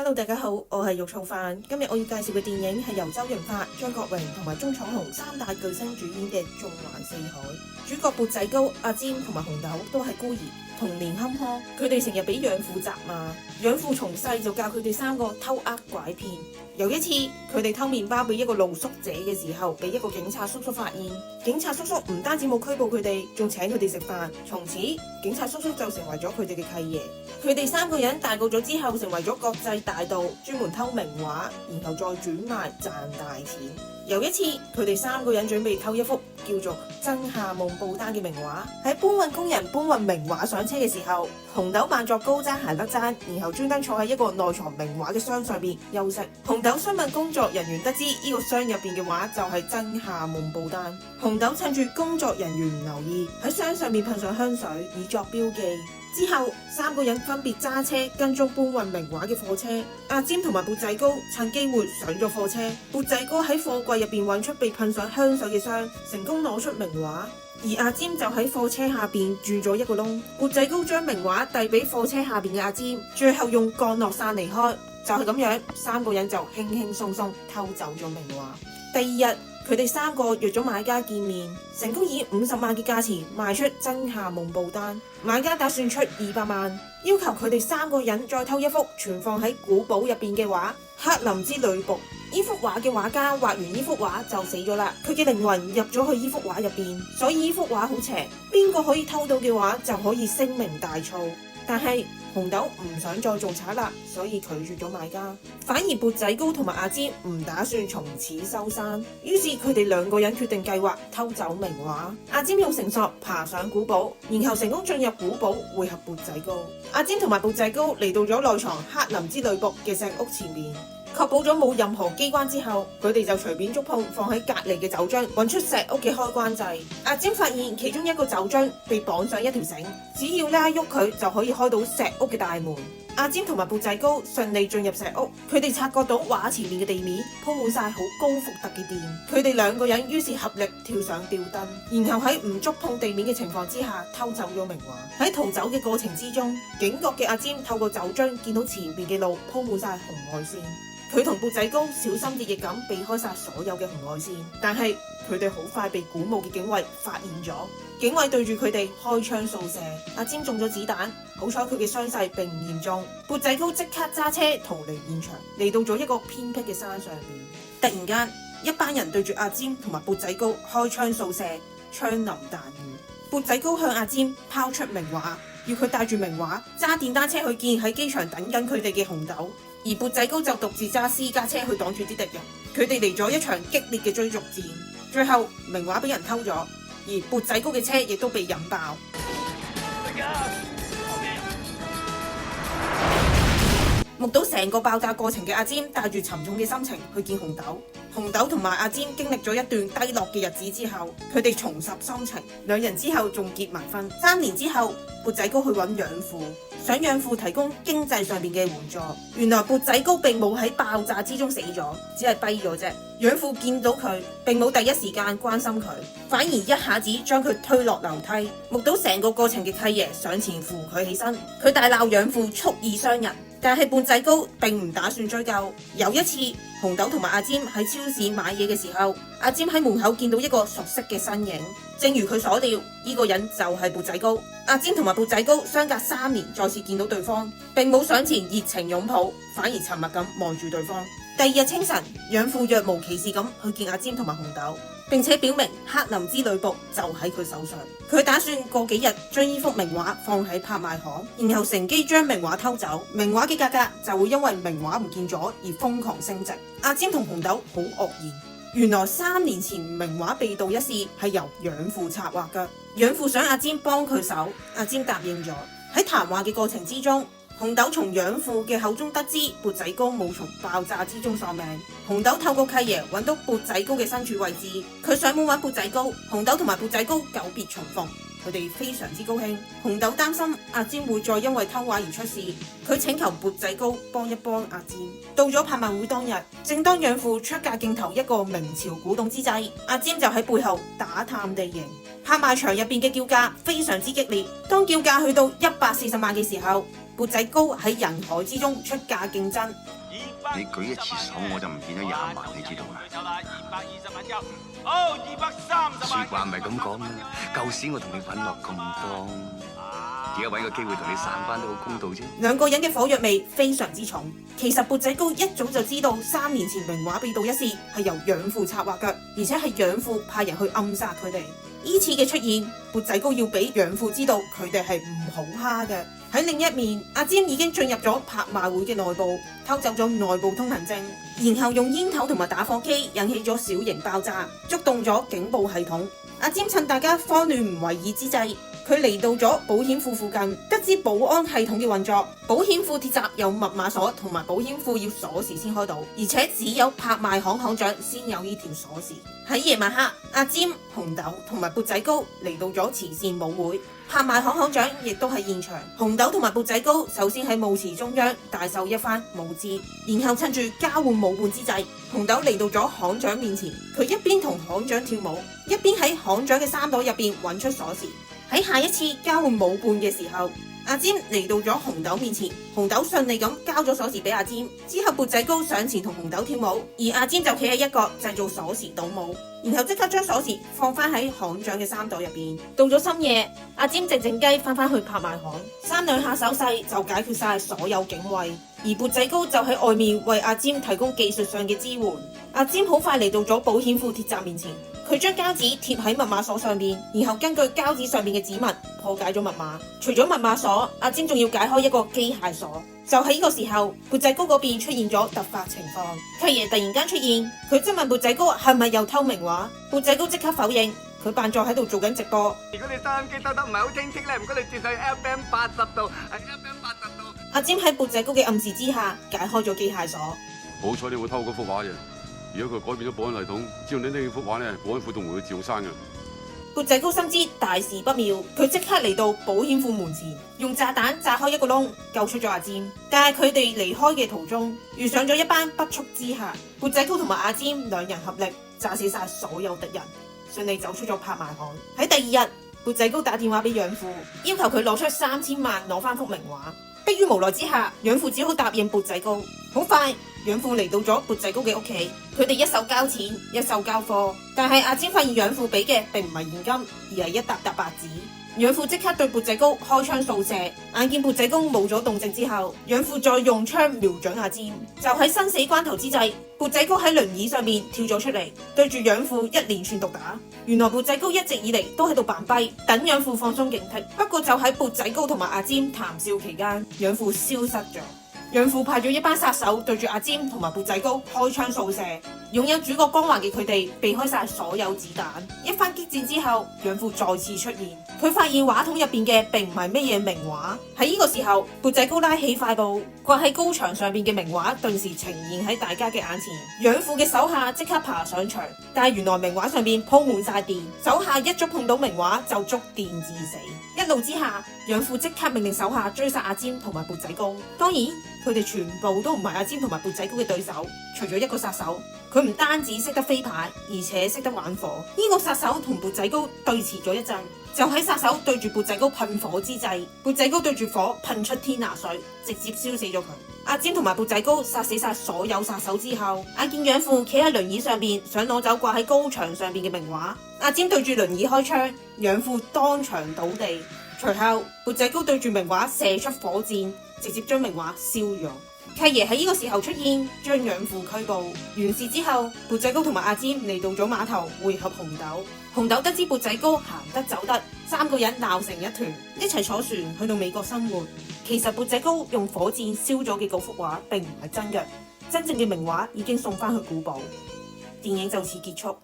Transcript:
Hello， 大家好，我係肉燥飯。今日我要介紹嘅電影係由周潤發、張國榮同埋鐘楚紅三大巨星主演嘅《縱橫四海》。主角缽仔糕、阿占同埋紅豆都係孤兒，童年坎坷，佢哋成日俾養父責罵。養父從細就教佢哋三個偷呃拐騙。有一次，佢哋偷麵包俾一個露宿者嘅時候，俾一個警察叔叔發現。警察叔叔唔單止冇拘捕佢哋，仲請佢哋食飯。從此，警察叔叔就成為咗佢哋嘅契爺。佢哋三個人大個咗之後，成為咗國際大盜，專門偷名畫，然後再轉賣賺大錢。有一次，佢哋三個人準備偷一幅叫做《真夏夢報單》嘅名畫。喺搬運工人搬運名畫上車嘅時候，紅豆扮作高踭鞋甩踭，然後專登坐喺一個內藏名畫嘅箱上邊休息。紅豆詢問工作人員，得知呢個箱入邊嘅畫就係《真夏夢報單》。紅豆趁住工作人員唔留意，喺箱上面噴上香水，以作標記。之後，三個人分別揸車跟蹤搬運名畫嘅貨車。阿占同埋缽仔糕趁機會上咗貨車。缽仔糕喺貨櫃入邊揾出被噴上香水嘅箱，成功攞出名畫。而阿占就喺貨車下邊鑽咗一個窿。缽仔糕將名畫遞俾貨車下邊嘅阿占，最後用降落傘離開。就係咁樣，三個人就輕輕鬆鬆偷走咗名畫。第二日，佢哋三個約咗買家見面，成功以50萬嘅價錢賣出《真夏夢報單》。買家打算出200萬，要求佢哋三個人再偷一幅存放喺古堡入邊嘅畫《克林之女僕》。呢幅畫嘅畫家畫完呢幅畫就死咗啦，佢嘅靈魂入咗去呢幅畫入邊，所以呢幅畫好邪，邊個可以偷到嘅話就可以聲名大噪。但係紅豆唔想再做賊啦，所以拒絕咗買家。反而缽仔糕同埋阿占唔打算從此收山，於是佢哋兩個人決定計劃偷走名畫。阿占用繩索爬上古堡，然後成功進入古堡會合缽仔糕。阿占同埋缽仔糕嚟到咗內藏克林之女僕嘅石屋前面，確保咗冇任何機關之後，佢哋就隨便觸碰放喺隔離嘅酒樽，揾出石屋嘅開關掣。阿占發現其中一個酒樽被綁上一條繩，只要拉喐佢就可以開到石屋嘅大門。阿占同埋缽仔糕順利進入石屋，佢哋察覺到畫前面嘅地面鋪滿晒好高伏特嘅電，佢哋兩個人於是合力跳上吊燈，然後喺唔觸碰地面嘅情況之下偷走咗名畫。喺逃走嘅過程之中，警覺嘅阿占透過酒樽見到前面嘅路鋪滿晒紅外線。佢同缽仔糕小心翼翼咁避開晒所有嘅紅外線，但係佢哋好快被鼓舞嘅警衛發現咗。警衛對住佢哋開槍掃射，阿占中咗子彈，好彩佢嘅傷勢並唔嚴重。缽仔糕即刻揸車逃離現場，嚟到咗一個偏僻嘅山上面。突然間，一班人對住阿占同埋缽仔糕開槍掃射，槍林彈雨。缽仔糕向阿占拋出名畫，要佢帶住名畫揸電單車去見喺機場等緊佢哋嘅紅豆。而缽仔糕就獨自揸私家車去擋住啲敵人，佢哋嚟咗一場激烈嘅追逐戰，最後名畫俾人偷咗，而缽仔糕嘅車亦都被引爆。目睹成個爆炸過程嘅阿占帶住沉重嘅心情去見紅豆，紅豆同埋阿占經歷咗一段低落嘅日子之後，佢哋重拾心情，兩人之後仲結埋婚。3年之後，缽仔糕去揾養父，想養父提供經濟上面嘅援助。原來缽仔糕並冇喺爆炸之中死咗，只係跛咗啫。養父見到佢，並冇第一時間關心佢，反而一下子將佢推落樓梯。目睹成個過程嘅契爺上前扶佢起身，佢大鬧養父蓄意傷人。但係缽仔糕並唔打算追究。有一次，紅豆同埋阿占喺超市買嘢嘅時候，阿占喺門口見到一個熟悉嘅身影，正如佢所料，呢個人就係缽仔糕。阿占同埋缽仔糕相隔3年再次見到對方，並冇上前熱情擁抱，反而沉默咁望住對方。第二日清晨，養父若無其事咁去見阿占同埋紅豆，並且表明克林之女僕就喺佢手上。佢打算過幾日將呢幅名畫放喺拍賣行，然後乘機將名畫偷走，名畫嘅價格就會因為名畫唔見咗而瘋狂升值。阿占同紅豆好愕然，原來3年前名畫被盜一事係由養父策劃㗎。養父想阿占幫佢手，阿占答應咗。喺談話嘅過程之中，紅豆從養父嘅口中得知缽仔糕冇從爆炸之中喪命。紅豆透過契爺揾到缽仔糕嘅身處位置，佢上門揾缽仔糕。紅豆同埋缽仔糕久別重逢，佢哋非常之高興。紅豆擔心阿占會再因為偷畫而出事，佢請求缽仔糕幫一幫阿占。到咗拍賣會當日，正當養父出價競投一個明朝古董之際，阿占就喺背後打探地形。拍賣場入邊嘅叫價非常之激烈，當叫價去到140萬嘅時候，砵仔糕喺人海之中出價競爭。你舉一次手我就唔見咗20萬，你知道嘛？220萬入，好230萬。說話唔係咁講啊！舊時我同你揾落咁多，而家揾個機會同你散翻都好公道啫。兩個人嘅火藥味非常之重。其實砵仔糕一早就知道3年前名畫被盜一事係由養父策劃嘅，而且係養父派人去暗殺佢哋。呢次嘅出現，砵仔糕要俾養父知道佢哋係唔好蝦嘅。喺另一面，阿占已經進入咗拍賣會嘅內部，偷走咗內部通行證，然後用煙頭同埋打火機引起咗小型爆炸，觸動咗警報系統。阿占趁大家慌亂唔為意之際，佢嚟到咗保險庫附近，得知保安系統嘅運作。保險庫鐵閘有密碼鎖，同埋保險庫要鎖匙先開到，而且只有拍賣行行長先有呢條鎖匙。喺夜晚黑，阿占、紅豆同埋砵仔糕嚟到咗慈善舞會，拍賣行行長亦都喺現場。紅豆同埋砵仔糕首先喺舞池中央大秀一番舞姿，然後趁住交換舞伴之際，紅豆嚟到咗行長面前，佢一邊同行長跳舞，一邊喺行長嘅衫袋入邊揾出鎖匙。喺下一次交換舞伴嘅時候，阿占嚟到咗紅豆面前，紅豆順利咁交咗鎖匙俾阿占，之後砵仔糕上前同紅豆跳舞，而阿占就企喺一角製造鎖匙倒模，然後即刻將鎖匙放翻喺行長嘅衫袋入邊。到咗深夜，阿占靜靜雞翻去拍賣行，3-2下手勢就解決晒所有警衛，而砵仔糕就喺外面為阿占提供技術上嘅支援。阿占好快嚟到咗保險庫鐵閘面前。佢將膠紙貼喺密碼鎖上面，然後根據膠紙上面嘅指紋破解咗密碼。除咗密碼鎖，阿占仲要解開一個機械鎖。就喺呢個時候，砵仔糕嗰邊出現咗突發情況，契爺突然間出現，佢質問砵仔糕係咪又偷名畫。砵仔糕即刻否認，佢扮作喺度做緊直播。如果你收音機收得唔係好清晰咧，唔該你轉去 FM 80度，係 FM 80度。阿占喺砵仔糕嘅暗示之下解開咗機械鎖。好彩你會偷嗰幅畫嘅。如果佢改變咗保安系統，只要你呢幅畫咧，保安庫都唔會照刪嘅。砵仔糕深知大事不妙，佢即刻嚟到保險庫門前，用炸彈炸開一個窿，救出咗阿占。但係佢哋離開嘅途中，遇上咗一班不速之客。砵仔糕同埋阿占兩人合力炸死晒所有敵人，順利走出咗拍賣行。喺第二日，砵仔糕打電話俾養父，要求佢攞出3000萬攞翻幅名畫。迫於無奈之下，養父只好答應砵仔糕。好快，養父嚟到咗砵仔糕嘅屋企，佢哋一手交錢，一手交貨。但係阿占發現養父俾嘅並唔係現金，而係一沓沓白紙。養父即刻對砵仔糕開槍掃射，眼見砵仔糕冇咗動靜之後，養父再用槍瞄準阿占。就喺生死關頭之際，砵仔糕喺輪椅上面跳咗出嚟，對住養父一連串毒打。原來砵仔糕一直以嚟都喺度扮跛，等養父放鬆警惕。不過就喺砵仔糕同埋阿占談笑期間，養父消失咗。養父派咗一班殺手對住阿占同埋砵仔糕開槍掃射，擁有主角光環嘅佢哋避開晒所有子彈。一番激戰之後，養父再次出現，佢發現畫筒入邊嘅並唔係乜嘢名畫。喺呢個時候，砵仔糕拉起快步，掛喺高牆上邊嘅名畫頓時呈現喺大家嘅眼前。養父嘅手下即刻爬上牆，但係原來名畫上邊鋪滿晒電，手下一觸碰到名畫就觸電致死。一怒之下，養父即刻命令手下追殺阿占同埋砵仔糕。當然，佢哋全部都唔係阿占同埋砵仔糕嘅對手，除咗一個殺手，佢唔單止識得飛牌，而且識得玩火。呢個殺手同砵仔糕對峙咗一陣，就喺殺手對住砵仔糕噴火之際，砵仔糕對住火噴出天拿水，直接燒死咗佢。阿占同埋砵仔糕殺死晒所有殺手之後，眼見養父企喺輪椅上邊，想攞走掛喺高牆上邊嘅名畫。阿占對住輪椅開槍，養父當場倒地。隨後，砵仔糕對住名畫射出火箭，直接將名畫燒咗。契爺喺呢個時候出現，將養父拘捕。完事之後，砵仔糕同埋阿占嚟到咗碼頭會合紅豆。紅豆得知砵仔糕行得走得，3個人鬧成一團，一齊坐船去到美國生活。其實砵仔糕用火箭燒咗嘅嗰幅畫並唔係真嘅，真正嘅名畫已經送翻去古堡。電影就此結束。